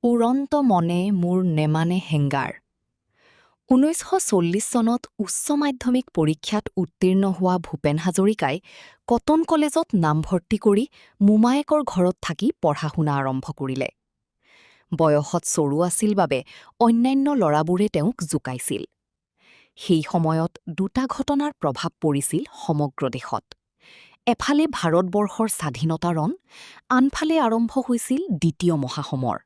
উড়ন্ত মনে মোৰ নেমানে হেংগাৰ ১৯৪০ চনত উচ্চ মাধ্যমিক পৰীক্ষাত উত্তীৰ্ণ হোৱা ভূপেন হাজৰিকাই কটন কলেজত নামভৰ্তি কৰি মোমায়েকৰ ঘৰত থাকি পঢ়া-শুনা আৰম্ভ কৰিলে। বয়সত চৰু আছিল বাবে অন্যান্য ল'ৰাবোৰে তেওঁক জোকাইছিল। সেই সময়ত দুটা ঘটনাৰ প্ৰভাৱ পৰিছিল সমগ্ৰ দেশত। এফালে ভাৰতবৰ্ষৰ স্বাধীনতাৰণ, আনফালে আৰম্ভ হৈছিল দ্বিতীয় মহাসমৰ।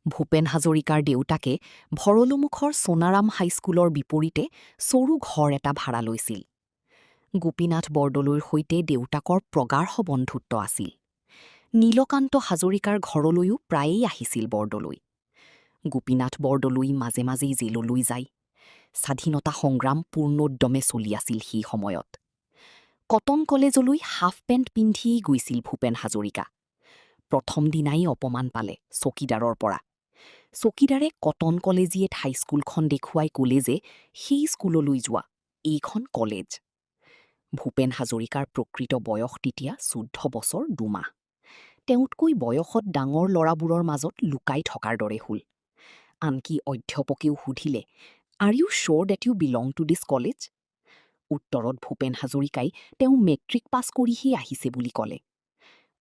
ভূপেন হাজৰিকাৰ দেউতাকে ভৰলুমুখৰ সোণাৰাম হাইস্কুলৰ বিপৰীতে সৰু ঘৰ এটা ভাড়া লৈছিল। গোপীনাথ বৰদলৈৰ সৈতে দেউতাকৰ প্ৰগাঢ় বন্ধুত্ব আছিল। নীলকান্ত হাজৰিকাৰ ঘৰলৈও প্ৰায়েই আহিছিল বৰদলৈ। গোপীনাথ বৰদলৈ মাজে মাজেই জেললৈ যায়। স্বাধীনতা সংগ্ৰাম পূৰ্ণোদ্যমে চলি আছিল সেই সময়ত। কটন কলেজলৈ হাফ পেণ্ট পিন্ধিয়েই গৈছিল ভূপেন হাজৰিকা। প্ৰথম দিনাই অপমান পালে চকীদাৰৰ পৰা। চকীদাৰে কটন কলেজিয়েট হাইস্কুলখন দেখুৱাই ক'লে যে সেই স্কুললৈ যোৱা, এইখন কলেজ। ভূপেন হাজৰিকাৰ প্ৰকৃত বয়স তেতিয়া ১৪ বছৰ ২ মাহ। তেওঁতকৈ বয়সত ডাঙৰ ল'ৰাবোৰৰ মাজত লুকাই থকাৰ দৰে হ'ল। আনকি অধ্যাপকেও সুধিলে, are you sure that you belong to this college? উত্তৰত ভূপেন হাজৰিকাই তেওঁ মেট্ৰিক পাছ কৰিহে আহিছে বুলি ক'লে।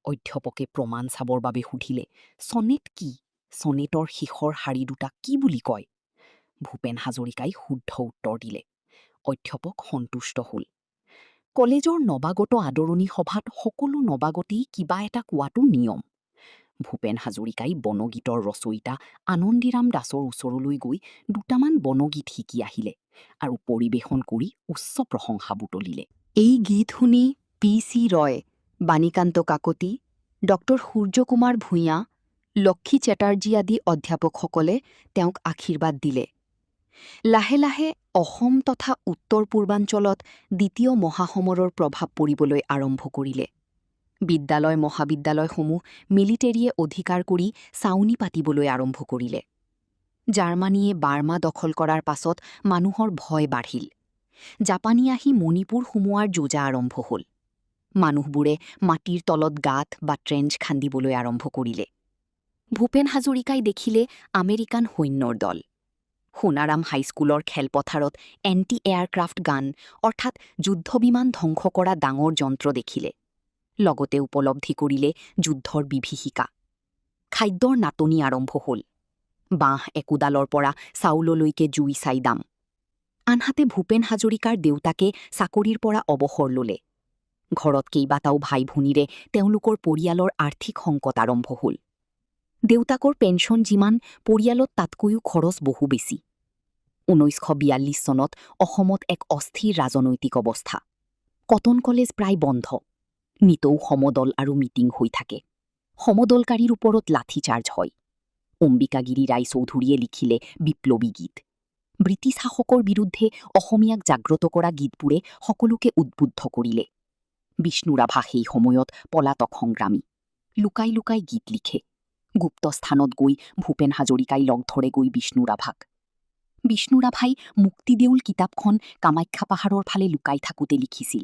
অধ্যাপকে প্ৰমাণ চাবৰ বাবে সুধিলে, ছনেট কি? ছনেটৰ শেষৰ শাৰী দুটা কি বুলি কয়? ভূপেন হাজৰিকাই শুদ্ধ উত্তৰ দিলে। অধ্যাপক সন্তুষ্ট হ'ল। কলেজৰ নৱাগত আদৰণি সভাত সকলো নৱাগতেই কিবা এটা কোৱাটো নিয়ম। ভূপেন হাজৰিকাই বনগীতৰ ৰচয়িতা আনন্দীৰাম দাসৰ ওচৰলৈ গৈ দুটামান বনগীত শিকি আহিলে আৰু পৰিৱেশন কৰি উচ্চ প্ৰশংসা বুটলিলে। এই গীত শুনি P.C. ৰয়, বাণীকান্ত কাকতি, ড সূৰ্যকুমাৰ ভূঞা, লক্ষী চেটাৰ্জী আদি অধ্যাপকসকলে তেওঁক আশীৰ্বাদ দিলে। লাহে লাহে অসম তথা উত্তৰ পূৰ্বাঞ্চলত দ্বিতীয় মহাসমৰৰ প্ৰভাৱ পৰিবলৈ আৰম্ভ কৰিলে। বিদ্যালয় মহাবিদ্যালয়সমূহ মিলিটেৰীয়ে অধিকাৰ কৰি ছাউনি পাতিবলৈ আৰম্ভ কৰিলে। জাৰ্মানীয়ে বাৰ্মা দখল কৰাৰ পাছত মানুহৰ ভয় বাঢ়িল। জাপানী আহি মণিপুৰ সোমোৱাৰ যোজা আৰম্ভ হ'ল। মানুহবোৰে মাটিৰ তলত গাঁত বা ট্ৰেঞ্চ খান্দিবলৈ আৰম্ভ কৰিলে। ভূপেন হাজৰিকাই দেখিলে আমেৰিকান সৈন্যৰ দল। সোণাৰাম হাইস্কুলৰ খেলপথাৰত এণ্টি এয়াৰক্ৰাফ্ট গান অৰ্থাৎ যুদ্ধবিমান ধ্বংস কৰা ডাঙৰ যন্ত্ৰ দেখিলে। লগতে উপলব্ধি কৰিলে যুদ্ধৰ বিভীষিকা। খাদ্যৰ নাটনি আৰম্ভ হ'ল। বাঁহ একোডালৰ পৰা চাউললৈকে জুই চাই দাম। আনহাতে ভূপেন হাজৰিকাৰ দেউতাকে চাকৰিৰ পৰা অৱসৰ ল'লে। ঘৰত কেইবাটাও ভাই ভনীৰে তেওঁলোকৰ পৰিয়ালৰ আৰ্থিক সংকট আৰম্ভ হ'ল। দেউতাকৰ পেঞ্চন যিমান, পৰিয়ালত তাতকৈও খৰচ বহু বেছি। ১৯৪২ চনত অসমত এক অস্থিৰ ৰাজনৈতিক অৱস্থা। কটন কলেজ প্ৰায় বন্ধ। নিতৌ সমদল আৰু মিটিং হৈ থাকে। সমদলকাৰীৰ ওপৰত লাঠিচাৰ্জ হয়। অম্বিকাগিৰি ৰায়চৌধুৰীয়ে লিখিলে বিপ্লৱী গীত। ব্ৰিটিছ শাসকৰ বিৰুদ্ধে অসমীয়াক জাগ্ৰত কৰা গীতবোৰে সকলোকে উদ্বুদ্ধ কৰিলে। বিষ্ণুৰাভা সেই সময়ত পলাতক সংগ্ৰামী। লুকাই লুকাই গীত লিখে। গুপ্ত স্থানত গৈ ভূপেন হাজৰিকাই লগ ধৰেগৈ বিষ্ণুৰাভাক। বিষ্ণুৰাভাই মুক্তিদেউল কিতাপখন কামাখ্যা পাহাৰৰ ফালে লুকাই থাকোঁতে লিখিছিল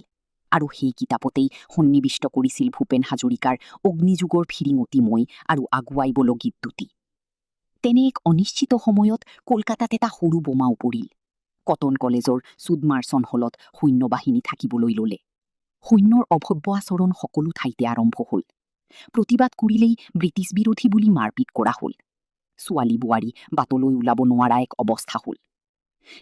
আৰু সেই কিতাপতেই সন্নিৱিষ্ট কৰিছিল ভূপেন হাজৰিকাৰ অগ্নিযুগৰ ফিৰিঙতি মই আৰু আগুৱাই বল গীত দুটি। তেনে এক অনিশ্চিত সময়ত কলকাতাত এটা সৰু বোমাও পৰিল। কটন কলেজৰ চুডমাৰ্চন হলত সৈন্যবাহিনী থাকিবলৈ ল'লে। সৈন্যৰ অভব্য আচৰণ সকলো ঠাইতে আৰম্ভ হ'ল। প্ৰতিবাদ কৰিলেই ব্ৰিটিছ বিৰোধী বুলি মাৰপিট কৰা হ'ল। ছোৱালী বোৱাৰী বাটলৈ ওলাব নোৱাৰা এক অৱস্থা হ'ল।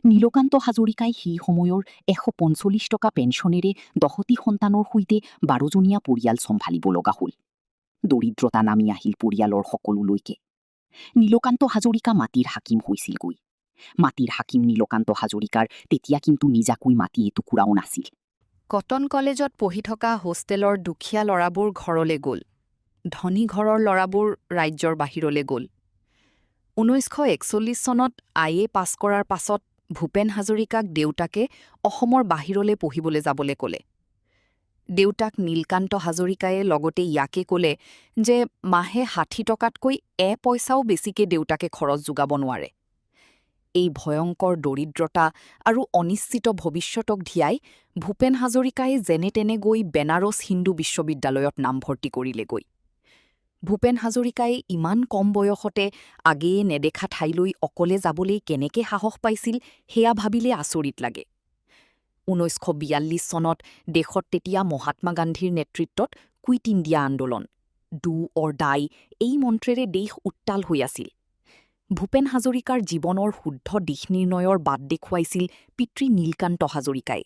নীলকান্ত হাজৰিকাই সেই সময়ৰ ১৪৫ টকা পেঞ্চনেৰে ১০টি সন্তানৰ সৈতে ১২জনীয়া পৰিয়াল চম্ভালিব লগা হ'ল। দৰিদ্ৰতা নামি আহিল পৰিয়ালৰ সকলোলৈকে। নীলকান্ত হাজৰিকা মাটিৰ হাকিম হৈছিলগৈ। মাটিৰ হাকিম নীলকান্ত হাজৰিকাৰ তেতিয়া কিন্তু নিজাকৈ মাটি এটুকুৰাও নাছিল। কটন কলেজত পঢ়ি থকা হোষ্টেলৰ দুখীয়া ল'ৰাবোৰ ঘৰলৈ গ'ল। ধনী ঘৰৰ ল'ৰাবোৰ ৰাজ্যৰ বাহিৰলৈ গ'ল। ১৯৪১ চনত IA পাছ কৰাৰ পাছত ভূপেন হাজৰিকাক দেউতাকে অসমৰ বাহিৰলৈ পঢ়িবলৈ যাবলৈ ক'লে। দেউতাক নীলকান্ত হাজৰিকায়ে লগতে ইয়াকে ক'লে যে মাহে ৬০ টকাতকৈ পইচাও বেছিকৈ দেউতাকে খৰচ যোগাব নোৱাৰে। এই ভয়ংকৰ দৰিদ্ৰতা আৰু অনিশ্চিত ভৱিষ্যতক ধিয়াই ভূপেন হাজৰিকাই যেনে তেনে গৈ বেনাৰস হিন্দু বিশ্ববিদ্যালয়ত নামভৰ্তি কৰিলেগৈ। ভূপেন হাজৰিকাই ইমান কম বয়সতে আগেয়ে নেদেখা ঠাইলৈ অকলে যাবলৈ কেনেকে সাহস পাইছিল সেয়া ভাবিলে আচৰিত লাগে। 1942 চনত দেশত তেতিয়া মহাত্মা গান্ধীৰ নেতৃত্বত কুইট ইণ্ডিয়া আন্দোলন ডু অৰ ডাই এই মন্ত্ৰেৰে দেশ উত্তাল হৈ আছিল। ভূপেন হাজৰিকাৰ জীৱনৰ শুদ্ধ দিশ নিৰ্ণয়ৰ বাট দেখুৱাইছিল পিতৃ নীলকান্ত হাজৰিকাই।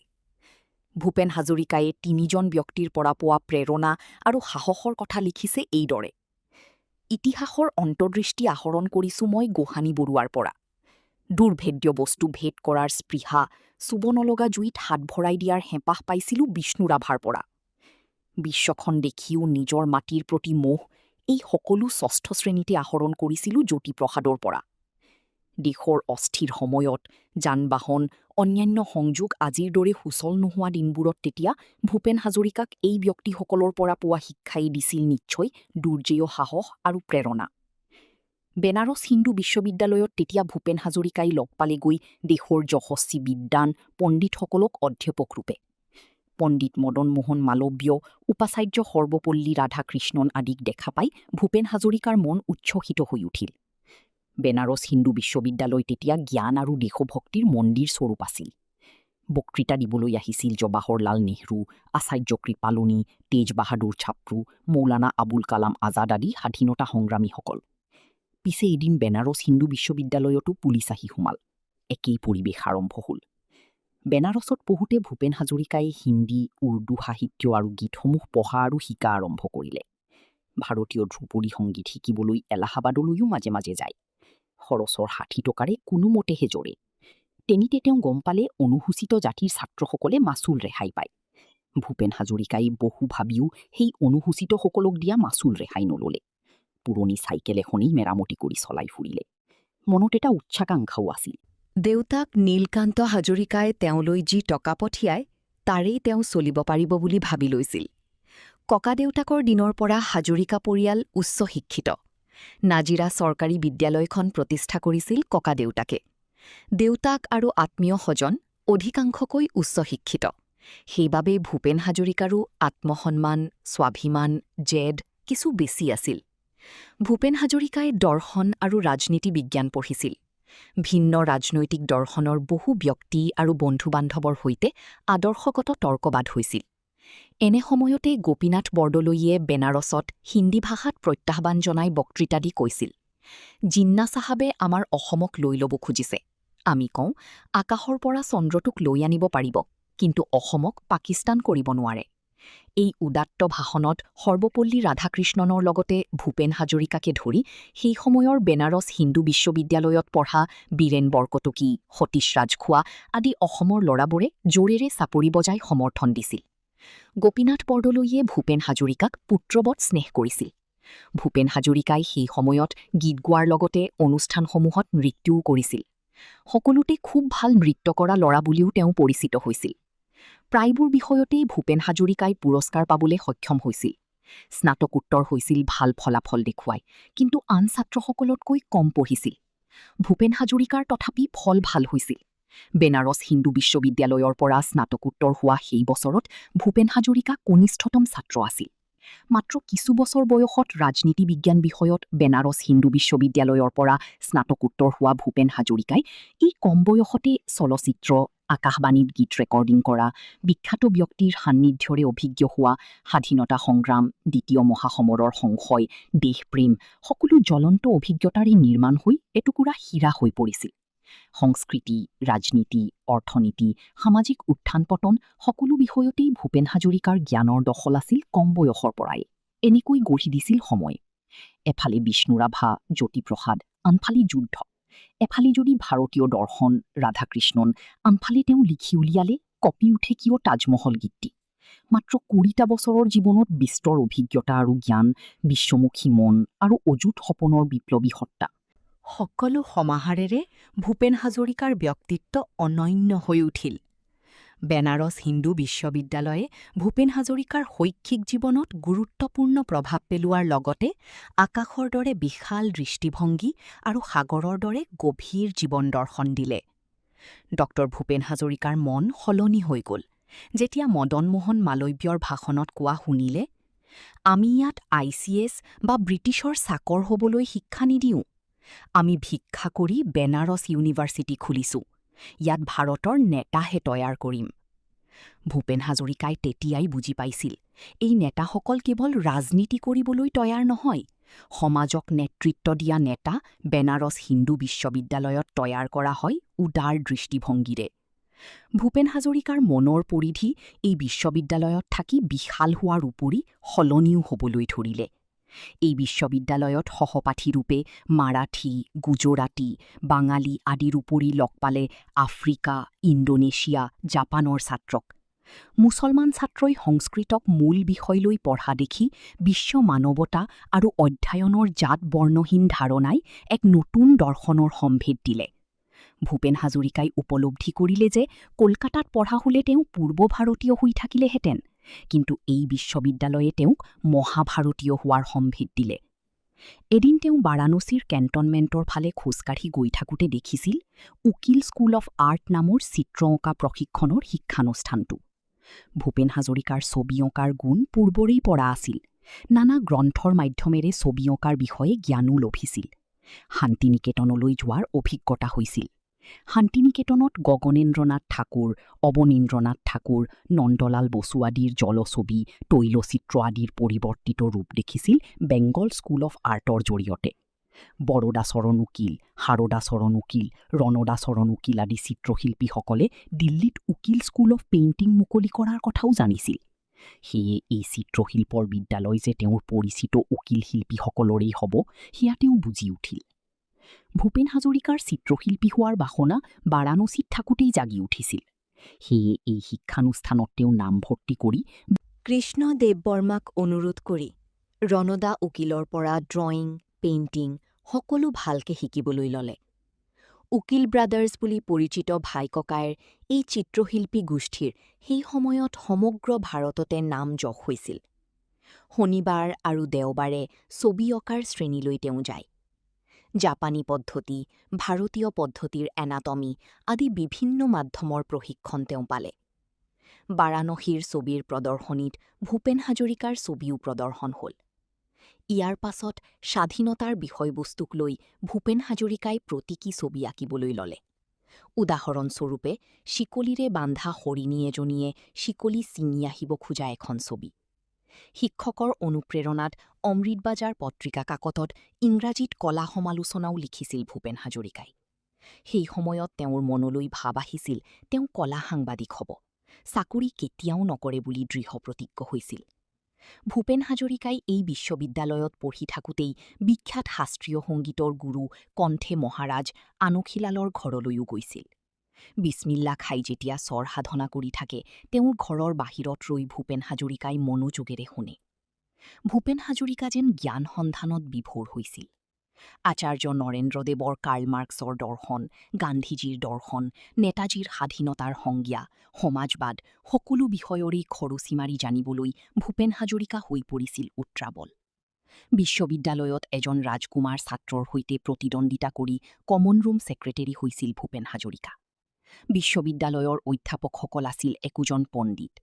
ভূপেন হাজৰিকাই 3জন ব্যক্তিৰ পৰা পোৱা প্ৰেৰণা আৰু সাহসৰ কথা লিখিছে এইদৰে। ইতিহাসৰ অন্তৰ্দৃষ্টি আহৰণ কৰিছোঁ মই গোহানী বৰুৱাৰ পৰা। দুৰ্ভেদ্য বস্তু ভেদ কৰাৰ স্পৃহা, চুব নলগা জুইত হাত ভৰাই দিয়াৰ হেঁপাহ পাইছিলোঁ বিষ্ণু ৰাভাৰ পৰা। বিশ্বখন দেখিও নিজৰ মাটিৰ প্ৰতি মোহ, এই সকলো ষষ্ঠ শ্ৰেণীতে আহৰণ কৰিছিলোঁ জ্যোতিপ্ৰসাদৰ পৰা। দেশৰ অস্থিৰ সময়ত যান-বাহন, অন্যান্য সংযোগ আজিৰ দৰে সুচল নোহোৱা দিনবোৰত তেতিয়া ভূপেন হাজৰিকাক এই ব্যক্তিসকলৰ পৰা পোৱা শিক্ষাই দিছিল নিশ্চয় দুৰ্জেয় সাহস আৰু প্ৰেৰণা। বেনাৰস হিন্দু বিশ্ববিদ্যালয়ত তেতিয়া ভূপেন হাজৰিকাই লগ পালেগৈ দেশৰ যশস্বী বিদ্বান পণ্ডিতসকলক অধ্যাপকৰূপে। পণ্ডিত মদন মোহন মালব্য, উপাচাৰ্য সৰ্বপল্লী ৰাধাকৃষ্ণন আদিক দেখা পাই ভূপেন হাজৰিকাৰ মন উচ্ছ্বসিত হৈ উঠিল। বেনাৰস হিন্দু বিশ্ববিদ্যালয় তেতিয়া জ্ঞান আৰু দেশভক্তিৰ মন্দিৰ স্বৰূপ আছিল। বক্তৃতা দিবলৈ আহিছিল জৱাহৰলাল নেহৰু, আচাৰ্য কৃপালনী, তেজ বাহাদুৰ ছাপ্ৰু, মৌলানা আবুল কালাম আজাদ আদি স্বাধীনতা সংগ্ৰামীসকল। পিছে এদিন বেনাৰস হিন্দু বিশ্ববিদ্যালয়তো পুলিচ আহি সোমাল। একেই পৰিৱেশ আৰম্ভ হ'ল। বেনাৰসত পঢ়োঁতে ভূপেন হাজৰিকাই হিন্দী, উৰ্দু সাহিত্য আৰু গীতসমূহ পঢ়া আৰু শিকা আৰম্ভ কৰিলে। ভাৰতীয় ধ্ৰুপদী সংগীত শিকিবলৈ এলাহাবাদলৈও মাজে মাজে যায়। খৰচৰ 60 টকাৰে কোনোমতেহে জৰে। তেনিতে তেওঁ গম পালে অনুসূচিত জাতিৰ ছাত্ৰসকলে মাচুল ৰেহাই পায়। ভূপেন হাজৰিকাই বহু ভাবিও সেই অনুসূচিতসকলক দিয়া মাচুল ৰেহাই নললে। পুৰণি চাইকেল এখনেই মেৰামতি কৰি চলাই ফুৰিলে। মনত এটা উচ্চাকাংক্ষাও আছিল। দেউতাক নীলকান্ত হাজৰিকাই তেওঁলৈ যি টকা পঠিয়ায় তাৰেই তেওঁ চলিব পাৰিব বুলি ভাবি লৈছিল। ককাদেউতাকৰ দিনৰ পৰা হাজৰিকা পৰিয়াল উচ্চ শিক্ষিত। নাজিৰা চৰকাৰী বিদ্যালয়খন প্ৰতিষ্ঠা কৰিছিল ককাদেউতাকে। দেউতাক আৰু আত্মীয় স্বজন অধিকাংশকৈ উচ্চ শিক্ষিত। সেইবাবে ভূপেন হাজৰিকাৰো আত্মসন্মান, স্বাভিমান, জেদ কিছু বেছি আছিল। ভূপেন হাজৰিকাই দৰ্শন আৰু ৰাজনীতি বিজ্ঞান পঢ়িছিল। ভিন্ন ৰাজনৈতিক দৰ্শনৰ বহু ব্যক্তি আৰু বন্ধু-বান্ধৱৰ সৈতে আদৰ্শগত তৰ্কবাদ হৈছিল। এনে সময়তে গোপীনাথ বৰদলৈয়ে বেনাৰসত হিন্দী ভাষাত প্ৰত্যাহ্বান জনাই বক্তৃতা দি কৈছিল, জিন্না চাহাবে আমাৰ অসমক লৈ ল'ব খুজিছে। আমি কওঁ, আকাশৰ পৰা চন্দ্ৰটোক লৈ আনিব পাৰিব, কিন্তু অসমক পাকিস্তান কৰিব নোৱাৰে। এই উদাত্ত ভাষণত সৰ্বপল্লী ৰাধাকৃষ্ণনৰ লগতে ভূপেন হাজৰিকাকে ধৰি সেই সময়ৰ বেনাৰস হিন্দু বিশ্ববিদ্যালয়ত পঢ়া বীৰেন বৰকটকী, সতীশ ৰাজখোৱা আদি অসমৰ ল'ৰাবোৰে জোৰেৰে চাপৰি বজাই সমৰ্থন দিছিল। গোপীনাথ বৰদলৈয়ে ভূপেন হাজৰিকাক পুত্ৰবৎ স্নেহ কৰিছিল। ভূপেন হাজৰিকাই সেই সময়ত গীত গোৱাৰ লগতে অনুষ্ঠানসমূহত নৃত্যও কৰিছিল। সকলোতে খুব ভাল নৃত্য কৰা ল'ৰা বুলিও তেওঁ পৰিচিত হৈছিল। প্ৰায়বোৰ বিষয়তেই ভূপেন হাজৰিকাই পুৰস্কাৰ পাবলৈ সক্ষম হৈছিল। স্নাতকোত্তৰ হৈছিল ভাল ফলাফল দেখুৱাই, কিন্তু আন ছাত্ৰসকলতকৈ কম পঢ়িছিল। ভূপেন হাজৰিকাৰ তথাপি ফল ভাল হৈছিল। বেনাৰস হিন্দু বিশ্ববিদ্যালয়ৰ পৰা স্নাতকোত্তৰ হোৱা সেই বছৰত ভূপেন হাজৰিকা কনিষ্ঠতম ছাত্ৰ আছিল। মাত্ৰ কিছু বছৰ বয়সত ৰাজনীতি বিজ্ঞান বিষয়ত বেনাৰস হিন্দু বিশ্ববিদ্যালয়ৰ পৰা স্নাতকোত্তৰ হোৱা ভূপেন হাজৰিকাই এই কম বয়সতে চলচ্চিত্ৰ, আকাশবাণীত গীত ৰেকৰ্ডিং কৰা, বিখ্যাত ব্যক্তিৰ সান্নিধ্যৰে অভিজ্ঞ হোৱা, স্বাধীনতা সংগ্ৰাম, দ্বিতীয় মহাসমৰৰ সংশয়, দেশপ্ৰেম সকলো জ্বলন্ত অভিজ্ঞতাৰে নিৰ্মাণ হৈ এটুকুৰা হীৰা হৈ পৰিছিল। সংস্কৃতি, ৰাজনীতি, অৰ্থনীতি, সামাজিক উত্থান পতন সকলো বিষয়তেই ভূপেন হাজৰিকাৰ জ্ঞানৰ দখল আছিল কম বয়সৰ পৰাই। এনেকৈ গঢ়ি দিছিল সময়। এফালে বিষ্ণু ৰাভা, জ্যোতিপ্ৰসাদ, আনফালে যুদ্ধ। এফালে যদি ভাৰতীয় দৰ্শন, ৰাধাকৃষ্ণন, আনফালে তেওঁ লিখি উলিয়ালে কপি উঠে কিয় তাজমহল গীতটি। মাত্ৰ 20টা বছৰৰ জীৱনত বিস্তৰ অভিজ্ঞতা আৰু জ্ঞান, বিশ্বমুখী মন আৰু অযুত সপোনৰ বিপ্লৱী সত্তা। সকলো সমাহাৰেৰে ভূপেন হাজৰিকাৰ ব্যক্তিত্ব অনন্য হৈ উঠিল। বেনাৰস হিন্দু বিশ্ববিদ্যালয়ে ভূপেন হাজৰিকাৰ শৈক্ষিক জীৱনত গুৰুত্বপূৰ্ণ প্ৰভাৱ পেলোৱাৰ লগতে আকাশৰ দৰে বিশাল দৃষ্টিভংগী আৰু সাগৰৰ দৰে গভীৰ জীৱন দৰ্শন দিলে। ড ভূপেন হাজৰিকাৰ মন সলনি হৈ গ'ল, যেতিয়া মদন মোহন মালব্যৰ ভাষণত কোৱা শুনিলে, আমি ইয়াত ICS বা ব্ৰিটিছৰ চাকৰ হ'বলৈ শিক্ষা নিদিওঁ। আমি ভিক্ষা কৰি বেনাৰস ইউনিভাৰ্চিটি খুলিছোঁ। ইয়াত ভাৰতৰ নেতাহে তৈয়াৰ কৰিম। ভূপেন হাজৰিকাই তেতিয়াই বুজি পাইছিল, এই নেতাসকল কেৱল ৰাজনীতি কৰিবলৈ তৈয়াৰ নহয়, সমাজক নেতৃত্ব দিয়া নেতা বেনাৰস হিন্দু বিশ্ববিদ্যালয়ত তৈয়াৰ কৰা হয় উদাৰ দৃষ্টিভংগীৰে। ভূপেন হাজৰিকাৰ মনৰ পৰিধি এই বিশ্ববিদ্যালয়ত থাকি বিশাল হোৱাৰ উপৰি সলনিও হ'বলৈ ধৰিলে। এই বিশ্ববিদ্যালয়ত সহপাঠীৰূপে মাৰাঠী, গুজৰাটী, বাঙালী আদিৰ উপৰি লগ পালে আফ্ৰিকা, ইণ্ডোনেছিয়া, জাপানৰ ছাত্ৰক। মুছলমান ছাত্ৰই সংস্কৃতক মূল বিষয় লৈ পঢ়া দেখি বিশ্ব মানৱতা আৰু অধ্যয়নৰ জাত বৰ্ণহীন ধাৰণাই এক নতুন দৰ্শনৰ সম্ভেদ দিলে। ভূপেন হাজৰিকাই উপলব্ধি কৰিলে যে কলকাতাত পঢ়া হ'লে তেওঁ পূৰ্ব ভাৰতীয় হৈ থাকিলেহেঁতেন, কিন্তু এই বিশ্ববিদ্যালয়ে তেওঁক মহাভাৰতীয় হোৱাৰ সম্ভেদ দিলে। এদিন তেওঁ বাৰাণসীৰ কেণ্টনমেণ্টৰ ফালে খোজকাঢ়ি গৈ থাকোঁতে দেখিছিল উকিল স্কুল অৱ আৰ্ট নামৰ চিত্ৰ অঁকা প্ৰশিক্ষণৰ শিক্ষানুষ্ঠানটো। ভূপেন হাজৰিকাৰ ছবি অঁকাৰ গুণ পূৰ্বৰেই পৰা আছিল। নানা গ্ৰন্থৰ মাধ্যমেৰে ছবি অঁকাৰ বিষয়ে জ্ঞানো লভিছিল। শান্তিনিকেতনলৈ যোৱাৰ অভিজ্ঞতা হৈছিল। শান্তিনিকেতনত গগনেন্দ্ৰনাথ ঠাকুৰ, অৱনীন্দ্ৰনাথ ঠাকুৰ, নন্দলাল বসু আদিৰ জলছবি, তৈলচিত্ৰ আদিৰ পৰিৱৰ্তিত ৰূপ দেখিছিল বেংগল স্কুল অৱ আৰ্টৰ জৰিয়তে। বৰদাচৰণ উকিল, শাৰদাচৰণ উকিল, ৰণদাচৰণ উকিল আদি চিত্ৰশিল্পীসকলে দিল্লীত উকিল স্কুল অৱ পেইণ্টিং মুকলি কৰাৰ কথাও জানিছিল। সেয়ে এই চিত্ৰশিল্পৰ বিদ্যালয় যে তেওঁৰ পৰিচিত উকিল শিল্পীসকলৰেই হ'ব, সেয়া তেওঁ বুজি উঠিল। ভূপেন হাজৰিকাৰ চিত্ৰশিল্পী হোৱাৰ বাসনা বাৰাণসীত থাকোঁতেই জাগি উঠিছিল। সেয়ে এই শিক্ষানুষ্ঠানত তেওঁ নামভৰ্তি কৰি কৃষ্ণ দেৱ বৰ্মাক অনুৰোধ কৰি ৰণদা উকিলৰ পৰা ড্ৰয়িং, পেইণ্টিং সকলো ভালকে শিকিবলৈ ল'লে। উকিল ব্ৰাদাৰ্ছ বুলি পৰিচিত ভাই ককাইৰ এই চিত্ৰশিল্পী গোষ্ঠীৰ সেই সময়ত সমগ্ৰ ভাৰততে নাম যশ হৈছিল। শনিবাৰ আৰু দেওবাৰে ছবি অঁকাৰ শ্ৰেণীলৈ তেওঁ যায়। জাপানী পদ্ধতি, ভাৰতীয় পদ্ধতিৰ এনাটমী আদি বিভিন্ন মাধ্যমৰ প্ৰশিক্ষণ তেওঁ পালে। বাৰাণসীৰ ছবিৰ প্ৰদৰ্শনীত ভূপেন হাজৰিকাৰ ছবিও প্ৰদৰ্শন হ'ল। ইয়াৰ পাছত স্বাধীনতাৰ বিষয়বস্তুক লৈ ভূপেন হাজৰিকাই প্ৰতীকী ছবি আঁকিবলৈ ল'লে। উদাহৰণস্বৰূপে শিকলিৰে বান্ধা হৰিণী এজনীয়ে শিকলি ছিঙি আহিব খোজা এখন ছবি। শিক্ষকৰ অনুপ্ৰেৰণাত অমৃতবাজাৰ পত্ৰিকা কাকতত ইংৰাজীত কলা সমালোচনাও লিখিছিল ভূপেন হাজৰিকাই। সেই সময়ত তেওঁৰ মনলৈ ভাৱ আহিছিল তেওঁ কলা সাংবাদিক হ'ব, চাকৰি কেতিয়াও নকৰে বুলি দৃঢ় প্ৰতিজ্ঞ হৈছিল। ভূপেন হাজৰিকাই এই বিশ্ববিদ্যালয়ত পঢ়ি থাকোঁতেই বিখ্যাত শাস্ত্ৰীয় সংগীতৰ গুৰু কণ্ঠে মহাৰাজ আনশীলালৰ ঘৰলৈও গৈছিল। বিছমিল্লা খাই যেতিয়া স্বৰ সাধনা কৰি থাকে, তেওঁৰ ঘৰৰ বাহিৰত ৰৈ ভূপেন হাজৰিকাই মনোযোগেৰে শুনে। ভূপেন হাজৰিকা যেন জ্ঞান সন্ধানত বিভোৰ হৈছিল। আচাৰ্য নৰেন্দ্ৰদেৱৰ কাৰ্ল মাৰ্কছৰ দৰ্শন, গান্ধীজীৰ দৰ্শন, নেতাজীৰ স্বাধীনতাৰ সংজ্ঞা, সমাজবাদ সকলো বিষয়ৰেই খৰচি মাৰি জানিবলৈ ভূপেন হাজৰিকা হৈ পৰিছিল উত্ৰাৱল। বিশ্ববিদ্যালয়ত এজন ৰাজকুমাৰ ছাত্ৰৰ সৈতে প্ৰতিদ্বন্দ্বিতা কৰি কমন ৰুম ছেক্ৰেটেৰী হৈছিল ভূপেন হাজৰিকা। বিশ্ববিদ্যালয়ৰ অধ্যাপকসকল আছিল একোজন পণ্ডিত।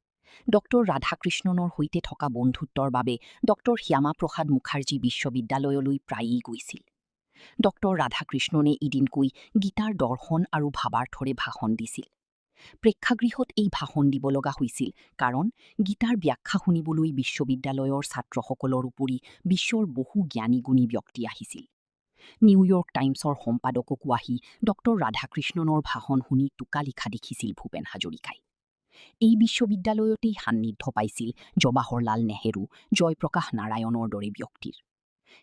ডক্টৰ ৰাধাকৃষ্ণনৰ সৈতে থকা বন্ধুত্বৰ বাবে ডক্টৰ শ্যামাপ্ৰসাদ মুখাৰ্জী বিশ্ববিদ্যালয়লৈ প্ৰায়েই গৈছিল। ডক্টৰ ৰাধাকৃষ্ণনে এদিনকৈ গীতাৰ দৰ্শন আৰু ভাৱাৰ্থৰে ভাষণ দিছিল। প্ৰেক্ষাগৃহত এই ভাষণ দিব লগা হৈছিল কাৰণ গীতাৰ ব্যাখ্যা শুনিবলৈ বিশ্ববিদ্যালয়ৰ ছাত্ৰসকলৰ উপৰি বিশ্বৰ বহু জ্ঞানী গুণী ব্যক্তি আহিছিল। নিউয়ৰ্ক টাইমছৰ সম্পাদককো আহি ডক্টৰ ৰাধাকৃষ্ণনৰ ভাষণ শুনি টোকা লিখা দেখিছিল ভূপেন হাজৰিকাই। এই বিশ্ববিদ্যালয়তেই সান্নিধ্য পাইছিল জৱাহৰলাল নেহৰু, জয়প্ৰকাশ নাৰায়ণৰ দৰে ব্যক্তিৰ।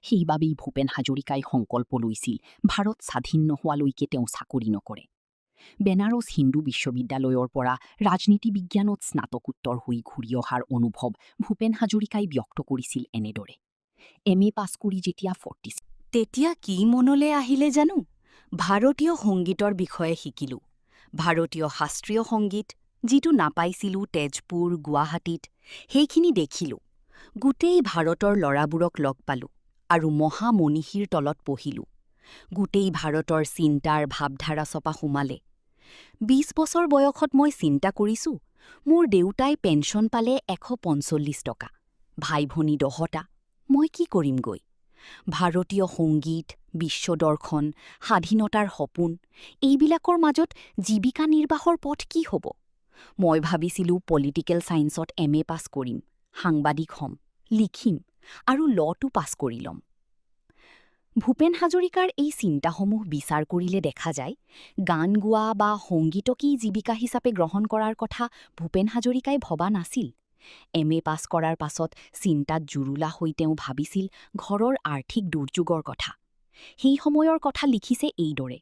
সেইবাবেই ভূপেন হাজৰিকাই সংকল্প লৈছিল ভাৰত স্বাধীন নোহোৱালৈকে তেওঁ চাকৰি নকৰে। বেনাৰস হিন্দু বিশ্ববিদ্যালয়ৰ পৰা ৰাজনীতি বিজ্ঞানত স্নাতকোত্তৰ হৈ ঘূৰি অহাৰ অনুভৱ ভূপেন হাজৰিকাই ব্যক্ত কৰিছিল এনেদৰে। MA পাছ কৰি যেতিয়া ফৰ্তিছিল, তেতিয়া কি মনলৈ আহিলে জানো? ভাৰতীয় সংগীতৰ বিষয়ে শিকিলোঁ। ভাৰতীয় শাস্ত্ৰীয় সংগীত, যিটো নাপাইছিলোঁ তেজপুৰ, গুৱাহাটীত, সেইখিনি দেখিলোঁ। গোটেই ভাৰতৰ ল'ৰাবোৰক লগ পালোঁ আৰু মহামনীষীৰ তলত পঢ়িলোঁ। গোটেই ভাৰতৰ চিন্তাৰ ভাৱধাৰা চপা সোমালে। 20 বছৰ বয়সত মই চিন্তা কৰিছোঁ, মোৰ দেউতাই পেঞ্চন পালে 145 টকা, ভাই ভনী 10টা, মই কি কৰিমগৈ? ভাৰতীয় সংগীত, বিশ্বদৰ্শন, স্বাধীনতাৰ সপোন এইবিলাকৰ মাজত জীৱিকা নিৰ্বাহৰ পথ কি হ'ব? মই ভাবিছিলোঁ পলিটিকেল ছায়েন্সত MA পাছ কৰিম, সাংবাদিক হ'ম, লিখিম আৰু ল'টো পাছ কৰি ল'ম। ভূপেন হাজৰিকাৰ এই চিন্তাসমূহ বিচাৰ কৰিলে দেখা যায়, গান গোৱা বা সংগীতকেই জীৱিকা হিচাপে গ্ৰহণ কৰাৰ কথা ভূপেন হাজৰিকাই ভবা নাছিল। MA পাছ কৰাৰ পাছত চিন্তাত জুৰুলা হৈ তেওঁ ভাবিছিল ঘৰৰ আৰ্থিক দুৰ্যোগৰ কথা। সেই সময়ৰ কথা লিখিছে এইদৰে: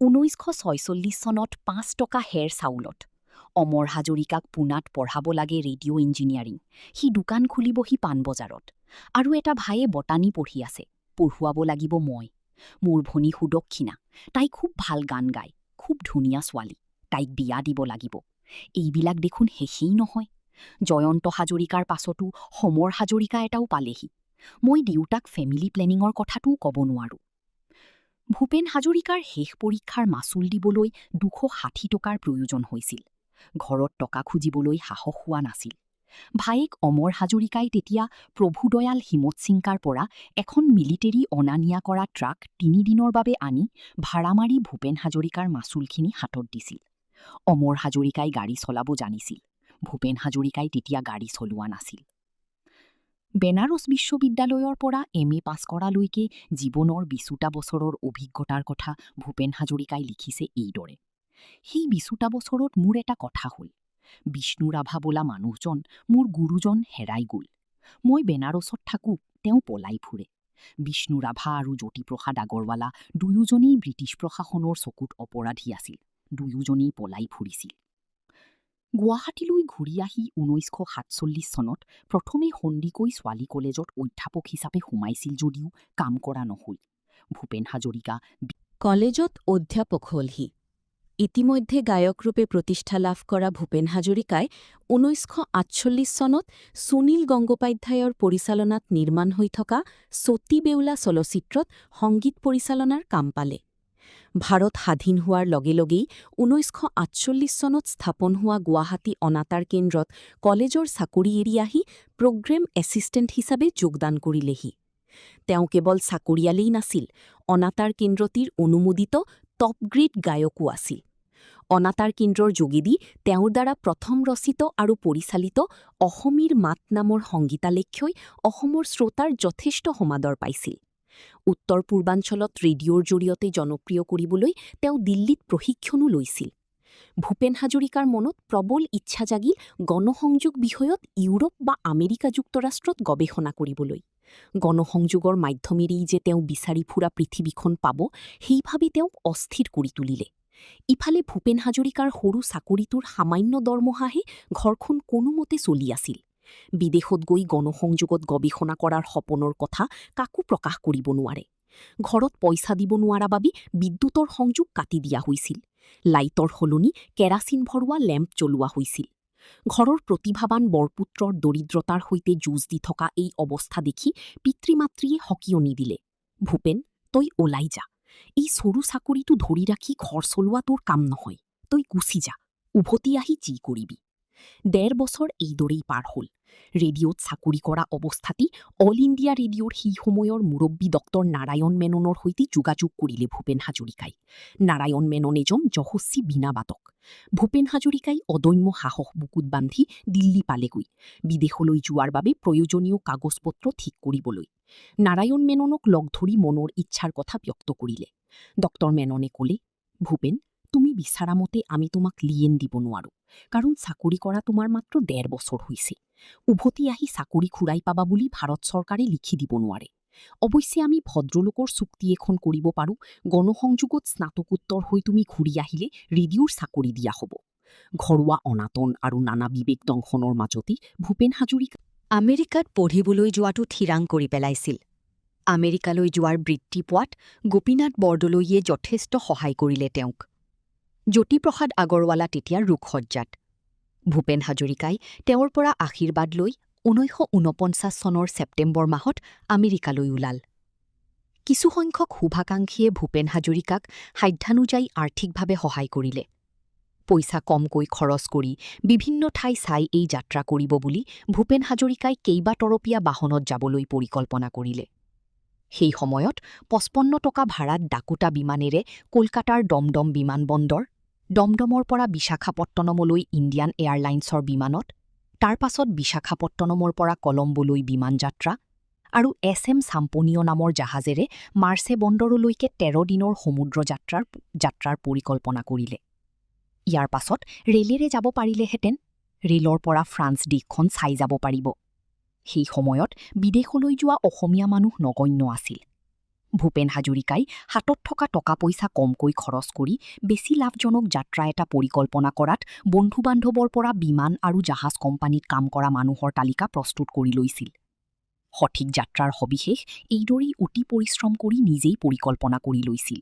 1946 চনত 5 টকা হেৰ চাউলত অমৰ হাজৰিকাক পুনাত পঢ়াব লাগে ৰেডিঅ' ইঞ্জিনিয়াৰিং। সি দোকান খুলিবহি পাণবজাৰত। আৰু এটা ভায়ে বটানী পঢ়ি আছে, পঢ়ুৱাব লাগিব মই। মোৰ ভনী সুদক্ষিণা, তাই খুব ভাল গান গায়, খুব ধুনীয়া ছোৱালী, তাইক বিয়া দিব লাগিব। এইবিলাক দেখোন শেষেই নহয়। জয়ন্ত হাজৰিকাৰ পাছতো সমৰ হাজৰিকা এটাও পালেহি। মই দেউতাক ফেমিলি প্লেনিঙৰ কথাটোও ক'ব নোৱাৰোঁ। ভূপেন হাজৰিকাৰ শেষ পৰীক্ষাৰ মাচুল দিবলৈ 260 টকাৰ প্ৰয়োজন হৈছিল। ঘৰত টকা খুজিবলৈ সাহস হোৱা নাছিল। ভায়েক অমৰ হাজৰিকাই তেতিয়া প্ৰভুদয়াল হিমৎচিংকাৰ পৰা এখন মিলিটেৰী অনা নিয়া কৰা ট্ৰাক 3 দিনৰ বাবে আনি ভাড়া মাৰি ভূপেন হাজৰিকাৰ মাচুলখিনি হাতত দিছিল। অমৰ হাজৰিকাই গাড়ী চলাব জানিছিল। ভূপেন হাজৰিকাই তেতিয়া গাড়ী চলোৱা নাছিল। বেনাৰস বিশ্ববিদ্যালয়ৰ পৰা MA পাছ কৰালৈকে জীৱনৰ 20টা বছৰৰ অভিজ্ঞতাৰ কথা ভূপেন হাজৰিকাই লিখিছে এইদৰে: সেই 20টা বছৰত মোৰ এটা কথা হ'ল। বিষ্ণু ৰাভা বোলা মানুহজন, মোৰ গুৰুজন হেৰাই গ'ল। মই বেনাৰসত থাকোঁ, তেওঁ পলাই ফুৰে। বিষ্ণু ৰাভা আৰু জ্যোতিপ্ৰসাদ আগৰৱালা দুয়োজনেই ব্ৰিটিছ প্ৰশাসনৰ চকুত অপৰাধী আছিল। দুয়োজনেই পলাই ফুৰিছিল। গুৱাহাটীলৈ ঘূৰি আহি 1947 চনত প্ৰথমে সন্দিকৈ ছোৱালী কলেজত অধ্যাপক হিচাপে সোমাইছিল যদিও কাম কৰা নহ'ল। ভূপেন হাজৰিকা কলেজত অধ্যাপক হ'লহি। ইতিমধ্যে গায়কৰূপে প্ৰতিষ্ঠা লাভ কৰা ভূপেন হাজৰিকাই 1948 চনত সুনীল গংগোপাধ্যায়ৰ পৰিচালনাত নিৰ্মাণ হৈ থকা সতী বেউলা চলচ্চিত্ৰত সংগীত পৰিচালনাৰ কাম পালে। ভাৰত স্বাধীন হোৱাৰ লগে লগেই 1948 চনত স্থাপন হোৱা গুৱাহাটী অনাতাঁৰ কেন্দ্ৰত কলেজৰ চাকৰি এৰি আহি প্ৰগ্ৰেম এছিষ্টেণ্ট হিচাপে যোগদান কৰিলেহি। তেওঁ কেৱল চাকৰিয়ালেই নাছিল, অনাতাঁৰ কেন্দ্ৰটিৰ অনুমোদিত টপ গ্ৰেড গায়কো আছিল। অনাতাঁৰ কেন্দ্ৰৰ যোগেদি তেওঁৰ দ্বাৰা প্ৰথম ৰচিত আৰু পৰিচালিত অসমীৰ মাত নামৰ সংগীতালেখ্যই অসমৰ শ্ৰোতাৰ যথেষ্ট সমাদৰ পাইছিল। উত্তৰ পূৰ্বাঞ্চলত ৰেডিঅ'ৰ জৰিয়তে জনপ্ৰিয় কৰিবলৈ তেওঁ দিল্লীত প্ৰশিক্ষণো লৈছিল। ভূপেন হাজৰিকাৰ মনত প্ৰবল ইচ্ছা জাগিল গণসংযোগ বিষয়ত ইউৰোপ বা আমেৰিকা যুক্তৰাষ্ট্ৰত গৱেষণা কৰিবলৈ। গণসংযোগৰ মাধ্যমেৰেই যে তেওঁ বিচাৰি ফুৰা পৃথিৱীখন পাব, সেইভাৱে তেওঁক অস্থিৰ কৰি তুলিলে। ইফালে ভূপেন হাজৰিকাৰ সৰু চাকৰিটোৰ সামান্য দৰমহাহে ঘৰখন কোনোমতে চলি আছিল। বিদেশত গৈ গণসংযোগত গৱেষণা কৰাৰ সপোনৰ কথা কাকো প্ৰকাশ কৰিব নোৱাৰে। ঘৰত পইচা দিব নোৱাৰা বাবে বিদ্যুতৰ সংযোগ কাটি দিয়া হৈছিল। লাইটৰ সলনি কেৰাচিন ভৰোৱা লেম্প জ্বলোৱা হৈছিল। ঘৰৰ প্ৰতিভাৱান বৰপুত্ৰৰ দৰিদ্ৰতাৰ সৈতে যুঁজ দি থকা এই অৱস্থা দেখি পিতৃ-মাতৃয়ে সকিয়নি দিলে, ভূপেন, তই ওলাই যা। এই সৰু চাকৰিটো ধৰি ৰাখি ঘৰ চলোৱা তোৰ কাম নহয়। তই গুচি যা, উভতি আহি যি কৰিবি। 1.5 বছৰ এইদৰেই পাৰ হ'ল। ৰেডিঅ'ত চাকৰি কৰা অৱস্থাতেই অল ইণ্ডিয়া ৰেডিঅ'ৰ সেই সময়ৰ মুৰব্বী ডক্টৰ নাৰায়ণ মেননৰ সৈতে যোগাযোগ কৰিলে ভূপেন হাজৰিকাই। নাৰায়ণ মেনন এজন যশস্বী বীণাবাদক। ভূপেন হাজৰিকাই অদম্য সাহস বুকুত বান্ধি দিল্লী পালেগৈ, বিদেশলৈ যোৱাৰ বাবে প্ৰয়োজনীয় কাগজ পত্ৰ ঠিক কৰিবলৈ। নাৰায়ণ মেননক লগ ধৰি মনৰ ইচ্ছাৰ কথা ব্যক্ত কৰিলে। ডক্টৰ মেননে ক'লে, ভূপেন, তুমি বিচৰা মতে আমি তোমাক লিয়েন দিব নোৱাৰোঁ, কাৰণ চাকৰি কৰা তোমাৰ মাত্ৰ 1.5 বছৰ হৈছে। উভতি আহি চাকৰি ঘূৰাই পাবা বুলি ভাৰত চৰকাৰে লিখি দিব নোৱাৰে। অৱশ্যে আমি ভদ্ৰলোকৰ চুক্তি এখন কৰিব পাৰোঁ, গণসংযোগত স্নাতকোত্তৰ হৈ তুমি ঘূৰি আহিলে ৰেডিঅ'ৰ চাকৰি দিয়া হ'ব। ঘৰুৱা অনাটন আৰু নানা বিবেক দংশনৰ মাজতে ভূপেন হাজৰিকা আমেৰিকাত পঢ়িবলৈ যোৱাটো থিৰাং কৰি পেলাইছিল। আমেৰিকালৈ যোৱাৰ বৃত্তি পোৱাত গোপীনাথ বৰদলৈয়ে যথেষ্ট সহায় কৰিলে তেওঁক। জ্যোতিপ্ৰসাদ আগৰৱালা তেতিয়া ৰোগশয্যাত। ভূপেন হাজৰিকাই তেওঁৰ পৰা আশীৰ্বাদ লৈ 1949 চনৰ ছেপ্টেম্বৰ মাহত আমেৰিকালৈ ওলাল। কিছুসংখ্যক শুভাকাংক্ষীয়ে ভূপেন হাজৰিকাক সাধ্যানুযায়ী আৰ্থিকভাৱে সহায় কৰিলে। পইচা কমকৈ খৰচ কৰি বিভিন্ন ঠাই চাই এই যাত্ৰা কৰিব বুলি ভূপেন হাজৰিকাই কেইবাতৰপীয়া বাহনত যাবলৈ পৰিকল্পনা কৰিলে। সেই সময়ত ৫৫ টকা ভাড়াত ডাকোটা বিমানেৰে কলকাতাৰ দমদম বিমানবন্দৰ, দমদমৰ পৰা বিশাখাপট্টনমলৈ ইণ্ডিয়ান এয়াৰলাইন্সৰ বিমানত, তাৰ পাছত বিশাখাপট্টনমৰ পৰা কলম্বোলৈ বিমান যাত্ৰা আৰু SM চাম্পনিয় নামৰ জাহাজেৰে মাৰ্চে বন্দৰলৈকে ১৩ দিনৰ সমুদ্ৰ যাত্ৰাৰ পৰিকল্পনা কৰিলে। ইয়াৰ পাছত ৰেলেৰে যাব পাৰিলেহেঁতেন, ৰেলৰ পৰা ফ্ৰান্স দেশখন চাই যাব পাৰিব। সেই সময়ত বিদেশলৈ যোৱা অসমীয়া মানুহ নগণ্য আছিল। ভূপেন হাজৰিকাই হাতত থকা টকা পইচা কমকৈ খৰচ কৰি বেছি লাভজনক যাত্ৰা এটা পৰিকল্পনা কৰাত বন্ধু-বান্ধৱৰ পৰা বিমান আৰু জাহাজ কোম্পানীত কাম কৰা মানুহৰ তালিকা প্ৰস্তুত কৰি লৈছিল। সঠিক যাত্ৰাৰ সবিশেষ এইদৰেই অতি পৰিশ্ৰম কৰি নিজেই পৰিকল্পনা কৰি লৈছিল।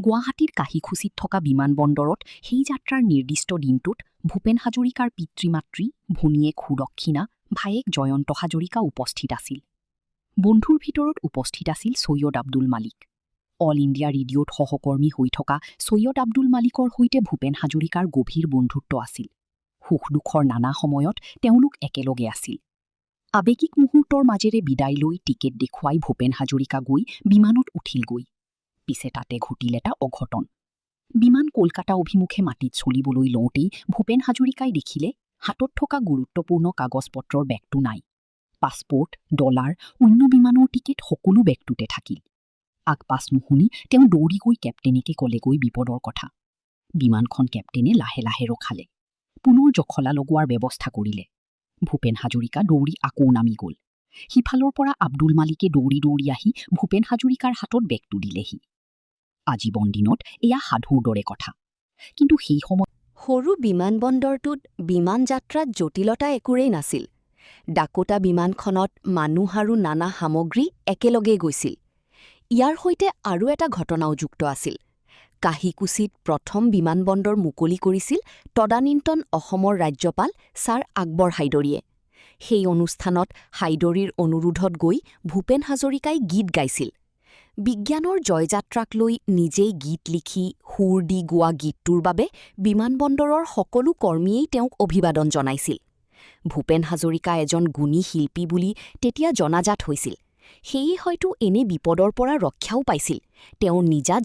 গুৱাহাটীৰ কাহিখুচিত থকা বিমানবন্দৰত সেই যাত্ৰাৰ নিৰ্দিষ্ট দিনটোত ভূপেন হাজৰিকাৰ পিতৃ-মাতৃ, ভনীয়েক সুদক্ষিণা, ভায়েক জয়ন্ত হাজৰিকা উপস্থিত আছিল। বন্ধুৰ ভিতৰত উপস্থিত আছিল সৈয়দ আব্দুল মালিক। অল ইণ্ডিয়া ৰেডিঅ'ত সহকৰ্মী হৈ থকা সৈয়দ আব্দুল মালিকৰ সৈতে ভূপেন হাজৰিকাৰ গভীৰ বন্ধুত্ব আছিল। সুখ-দুখৰ নানা সময়ত তেওঁলোক একেলগে আছিল। আৱেগিক মুহূৰ্তৰ মাজেৰে বিদায় লৈ টিকেট দেখুৱাই ভূপেন হাজৰিকা গৈ বিমানত উঠিলগৈ। পিছে তাতে ঘটিল এটা অঘটন। বিমান কলকাতা অভিমুখে মাটিত চলিবলৈ লওঁতেই ভূপেন হাজৰিকাই দেখিলে হাতত থকা গুৰুত্বপূৰ্ণ কাগজ-পত্ৰৰ বেগটো নাই। পাছপোৰ্ট, ডলাৰ, অন্য বিমানৰ টিকেট সকলো বেগটোতে থাকিল। আগপাছ নুশুনি তেওঁ দৌৰি গৈ কেপ্টেইনকে ক'লেগৈ বিপদৰ কথা। বিমানখন কেপ্টেইনে লাহে লাহে ৰখালে। পুনৰ জখলা লগোৱাৰ ব্যৱস্থা কৰিলে। ভূপেন হাজৰিকা দৌৰি আকৌ নামি গ'ল। সিফালৰ পৰা আব্দুল মালিকে দৌৰি দৌৰি আহি ভূপেন হাজৰিকাৰ হাতত বেগটো দিলেহি। আজীৱন দিনত এয়া সাধুৰ দৰে কথা। কিন্তু সেই সময়ত সৰু বিমানবন্দৰটোত বিমান যাত্ৰাত জটিলতা একোৰেই নাছিল। ডাকোটা বিমানখনত মানুহ আৰু নানা সামগ্ৰী একেলগে গৈছিল। ইয়াৰ সৈতে আৰু এটা ঘটনাও যুক্ত আছিল। কাহিকুছিত প্ৰথম বিমানবন্দৰ মুকলি কৰিছিল তদানীন্তন অসমৰ ৰাজ্যপাল ছাৰ আকবৰ হাইদৰীয়ে। সেই অনুষ্ঠানত হাইদৰীৰ অনুৰোধত গৈ ভূপেন হাজৰিকাই গীত গাইছিল। বিজ্ঞানৰ জয়যাত্ৰাক লৈ নিজেই গীত লিখি সুৰ দি গোৱা গীতটোৰ বাবে বিমানবন্দৰৰ সকলো কৰ্মীয়েই তেওঁক অভিবাদন জনাইছিল। ভূপেন হাজৰিকা এজন গুণী শিল্পী বুলি তেতিয়া জনাজাত হৈছিল। সেয়ে হয়তো এনে বিপদৰ পৰা ৰক্ষাও পাইছিল। তেওঁ নিজা